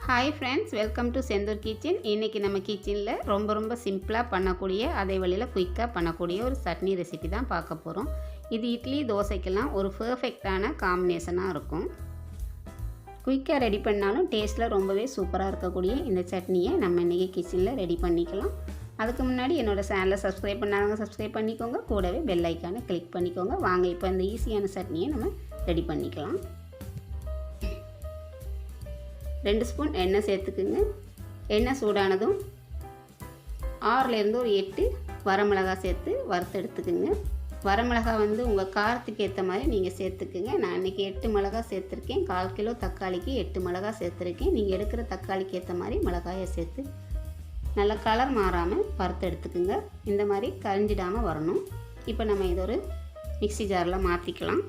Hi friends, welcome to Senthur kitchen. இன்றைக்கி நம்ம கிச்சனில் ரொம்ப சிம்பிளாக பண்ணக்கூடிய, அதே வழியில் குயிக்காக பண்ணக்கூடிய ஒரு சட்னி ரெசிபி தான் பார்க்க போகிறோம். இது இட்லி தோசைக்கெல்லாம் ஒரு பர்ஃபெக்டான காம்பினேஷனாக இருக்கும். குயிக்காக ரெடி பண்ணாலும் டேஸ்ட்டில் ரொம்பவே சூப்பராக இருக்கக்கூடிய இந்த சட்னியை நம்ம இன்றைக்கி கிச்சனில் ரெடி பண்ணிக்கலாம். அதுக்கு முன்னாடி என்னோடய சேனலை சப்ஸ்கிரைப் பண்ணாதவங்க சப்ஸ்கிரைப் பண்ணிக்கோங்க, கூடவே பெல் ஐக்கானை கிளிக் பண்ணிக்கோங்க. வாங்க இப்போ இந்த ஈஸியான சட்னியை நம்ம ரெடி பண்ணிக்கலாம். 2 ஸ்பூன் எண்ணெய் சேர்த்துக்குங்க. எண்ணெய் சூடானதும் 6லேருந்து ஒரு 8 வரமிளகாய் சேர்த்து வறுத்து எடுத்துக்குங்க. வரமிளகாய் உங்கள் காரத்துக்கு ஏற்ற மாதிரி நீங்கள் சேர்த்துக்குங்க. நான் இன்றைக்கி 8 மிளகாய் சேர்த்துருக்கேன். 1/4 கிலோ தக்காளிக்கு 8 மிளகாய் சேர்த்துருக்கேன். நீங்கள் எடுக்கிற தக்காளிக்கு ஏற்ற மாதிரி மிளகாயை சேர்த்து நல்லா கலர் மாறாமல் வறுத்து எடுத்துக்குங்க. இந்த மாதிரி கரிஞ்சிடாமல் வரணும். இப்போ நம்ம இதை ஒரு மிக்ஸி ஜாரில் மாற்றிக்கலாம்.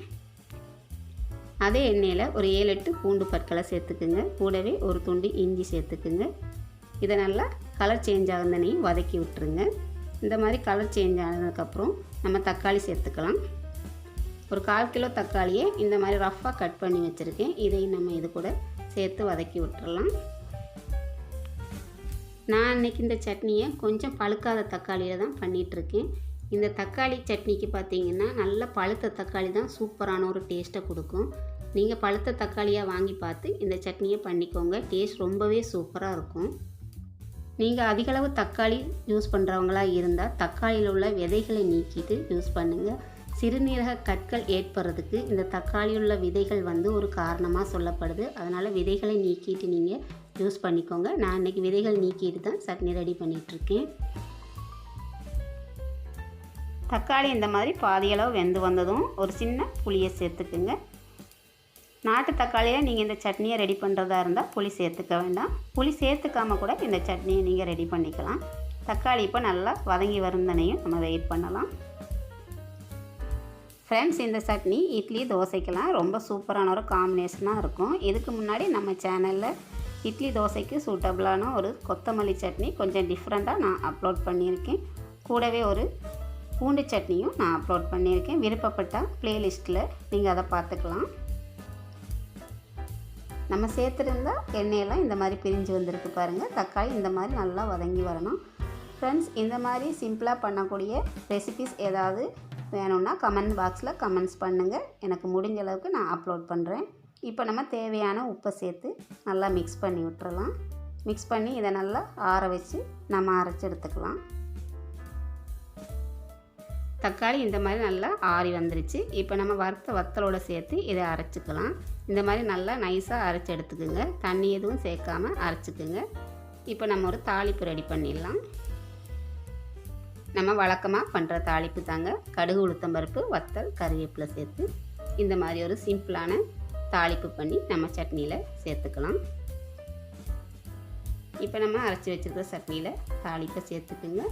அதே எண்ணெயில் ஒரு 7-8 பூண்டு பற்களை சேர்த்துக்குங்க. கூடவே ஒரு துண்டு இஞ்சி சேர்த்துக்குங்க. இதை நல்லா கலர் சேஞ்ச் ஆகுதுனையும் வதக்கி விட்டுருங்க. இந்த மாதிரி கலர் சேஞ்ச் ஆனதுக்கப்புறம் நம்ம தக்காளி சேர்த்துக்கலாம். ஒரு 1/4 கிலோ தக்காளியை இந்த மாதிரி ரஃப்பாக கட் பண்ணி வச்சுருக்கேன். இதையும் நம்ம இது கூட சேர்த்து வதக்கி விட்டுறலாம். நான் இன்றைக்கி இந்த சட்னியை கொஞ்சம் பழுக்காத தக்காளியில் தான் பண்ணிகிட்ருக்கேன். இந்த தக்காளி சட்னிக்கு பார்த்திங்கன்னா நல்ல பழுத்த தக்காளி தான் சூப்பரான ஒரு டேஸ்ட்டை கொடுக்கும். நீங்கள் பழுத்த தக்காளியாக வாங்கி பார்த்து இந்த சட்னியை பண்ணிக்கோங்க. டேஸ்ட் ரொம்பவே சூப்பராக இருக்கும். நீங்கள் அதிகளவு தக்காளி யூஸ் பண்ணுறவங்களா இருந்தால் தக்காளியில் உள்ள விதைகளை நீக்கிட்டு யூஸ் பண்ணுங்கள். சிறுநீரக கற்கள் ஏற்படுறதுக்கு இந்த தக்காளியில் உள்ள விதைகள் ஒரு காரணமாக சொல்லப்படுது. அதனால் விதைகளை நீக்கிட்டு நீங்கள் யூஸ் பண்ணிக்கோங்க. நான் இன்றைக்கி விதைகள் நீக்கிட்டு தான் சட்னி ரெடி பண்ணிகிட்ருக்கேன். தக்காளி இந்த மாதிரி பாதியளவு வெந்து வந்ததும் ஒரு சின்ன புளியை சேர்த்துக்குங்க. நாட்டு தக்காளியில் நீங்கள் இந்த சட்னியை ரெடி பண்ணுறதா இருந்தால் புளி சேர்த்துக்க வேண்டாம். புளி சேர்த்துக்காமல் கூட இந்த சட்னியை நீங்கள் ரெடி பண்ணிக்கலாம். தக்காளி இப்போ நல்லா வதங்கி வருந்தனையும் நம்ம வெயிட் பண்ணலாம். ஃப்ரெண்ட்ஸ், இந்த சட்னி இட்லி தோசைக்கெல்லாம் ரொம்ப சூப்பரான ஒரு காம்பினேஷனாக இருக்கும். இதுக்கு முன்னாடி நம்ம சேனலில் இட்லி தோசைக்கு சூட்டபிளான ஒரு கொத்தமல்லி சட்னி கொஞ்சம் டிஃப்ரெண்ட்டாக நான் அப்லோட் பண்ணியிருக்கேன். கூடவே ஒரு பூண்டு சட்னியும் நான் அப்லோட் பண்ணியிருக்கேன். விருப்பப்பட்டால் ப்ளேலிஸ்ட்டில் நீங்கள் அதை பார்த்துக்கலாம். நம்ம சேர்த்துருந்தா எண்ணெயெல்லாம் இந்த மாதிரி பிரிஞ்சு வந்திருக்கு பாருங்கள். தக்காளி இந்த மாதிரி நல்லா வதங்கி வரணும். ஃப்ரெண்ட்ஸ், இந்த மாதிரி சிம்பிளாக பண்ணக்கூடிய ரெசிபிஸ் ஏதாவது வேணும்னா கமெண்ட் பாக்ஸில் கமெண்ட்ஸ் பண்ணுங்கள். எனக்கு முடிஞ்ச அளவுக்கு நான் அப்லோட் பண்ணுறேன். இப்போ நம்ம தேவையான உப்பை சேர்த்து நல்லா மிக்ஸ் பண்ணி விட்டுறலாம். மிக்ஸ் பண்ணி இதை நல்லா ஆற வச்சு நம்ம அரைச்சி எடுத்துக்கலாம். தக்காளி இந்த மாதிரி நல்லா ஆறி வந்துருச்சு. இப்போ நம்ம வறுத்த வத்தலோடு சேர்த்து இதை அரைச்சிக்கலாம். இந்த மாதிரி நல்லா நைஸாக அரைச்சி எடுத்துக்குங்க. தண்ணி எதுவும் சேர்க்காமல் அரைச்சிக்குங்க. இப்போ நம்ம ஒரு தாளிப்பு ரெடி பண்ணிடலாம். நம்ம வழக்கமாக பண்ணுற தாளிப்பு தாங்க. கடுகு, உளுத்தம்பருப்பு, வத்தல், கறிவேப்பிலை சேர்த்து இந்த மாதிரி ஒரு சிம்பிளான தாளிப்பு பண்ணி நம்ம சட்னியில் சேர்த்துக்கலாம். இப்போ நம்ம அரைச்சி வச்சுருக்க சட்னியில் தாளிப்பை சேர்த்துக்குங்க.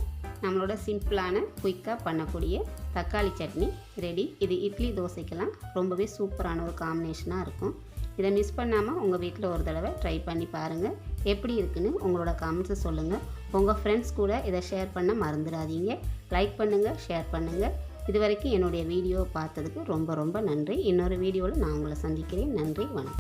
நம்மளோட சிம்பிளான குயிக்காக பண்ணக்கூடிய தக்காளி சட்னி ரெடி. இது இட்லி தோசைக்கெல்லாம் ரொம்பவே சூப்பரான ஒரு காம்பினேஷனாக இருக்கும். இதை மிஸ் பண்ணாமல் உங்கள் வீட்டில் ஒரு தடவை ட்ரை பண்ணி பாருங்கள். எப்படி இருக்குன்னு உங்களோட கமெண்ட்ஸை சொல்லுங்கள். உங்கள் ஃப்ரெண்ட்ஸ் கூட இதை ஷேர் பண்ண மறந்துடாதீங்க. லைக் பண்ணுங்கள், ஷேர் பண்ணுங்கள். இது வரைக்கும் என்னுடைய வீடியோவை பார்த்ததுக்கு ரொம்ப நன்றி. இன்னொரு வீடியோவில் நான் உங்களை சந்திக்கிறேன். நன்றி, வணக்கம்.